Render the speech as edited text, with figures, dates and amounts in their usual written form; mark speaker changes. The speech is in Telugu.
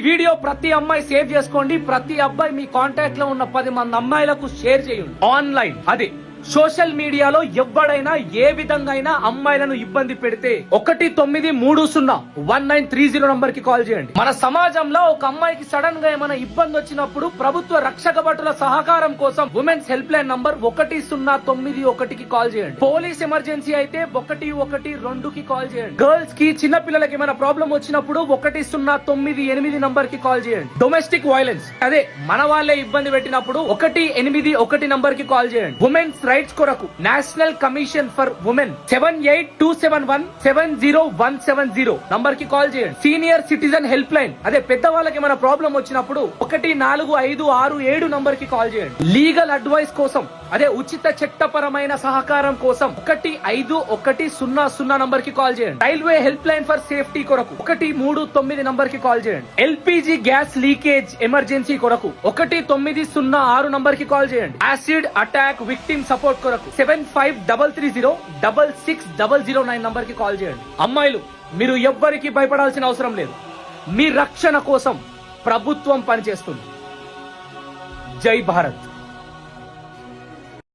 Speaker 1: వీడియో ప్రతి అమ్మాయి సేవ్ చేసుకోండి. ప్రతి అబ్బాయి మీ కాంటాక్ట్ లో ఉన్న 10 మంది అమ్మాయిలకు షేర్ చేయండి. ఆన్లైన్ అదే సోషల్ మీడియాలో ఎవడైనా ఏ విధంగా అయినా అమ్మాయిలను ఇబ్బంది పెడితే 19301930 నంబర్ కి కాల్ చేయండి. మన సమాజంలో ఒక అమ్మాయికి సడన్ గా ఏమైనా ఇబ్బంది వచ్చినప్పుడు ప్రభుత్వ రక్షక భటుల సహకారం కోసం ఉమెన్స్ హెల్ప్ లైన్ నంబర్ 1091 కి కాల్ చేయండి. పోలీస్ ఎమర్జెన్సీ అయితే 112 కి కాల్ చేయండి. గర్ల్స్ కి చిన్న పిల్లలకి ఏమైనా ప్రాబ్లం వచ్చినప్పుడు 1098 నంబర్ కి కాల్ చేయండి. డొమెస్టిక్ వైలెన్స్ అదే మన వాళ్ళే ఇబ్బంది పెట్టినప్పుడు 181 నంబర్ కి కాల్ చేయండి. ఉమెన్స్ రైట్స్ కొరకు national commission for women 7827170170 number కి కాల్ చేయండి. సీనియర్ సిటిజన్ హెల్ప్ లైన్ అదే పెద్దవాళ్ళకి ఏమైనా ప్రాబ్లం వచ్చినప్పుడు 14567 నంబర్ కి కాల్ చేయండి. లీగల్ అడ్వైస్ కోసం అదే ఉచిత చట్టపరమైన సహకారం కోసం 1510 నంబర్ కి కాల్ చేయండి. Railway help line for safety కొరకు 139 నంబర్ కి కాల్ చేయండి. ఎల్పిజి గ్యాస్ లీకేజ్ ఎమర్జెన్సీ కొరకు 1906 నంబర్ కి కాల్ చేయండి. యాసిడ్ అటాక్ విక్టిమ్ సపోర్ట్ కొరకు 7533066009 నంబర్ కి కాల్ చేయండి. అమ్మాయిలు మీరు ఎవ్వరికి భయపడాల్సిన అవసరం లేదు. మీ రక్షణ కోసం ప్రభుత్వం పనిచేస్తుంది. జై భారత్.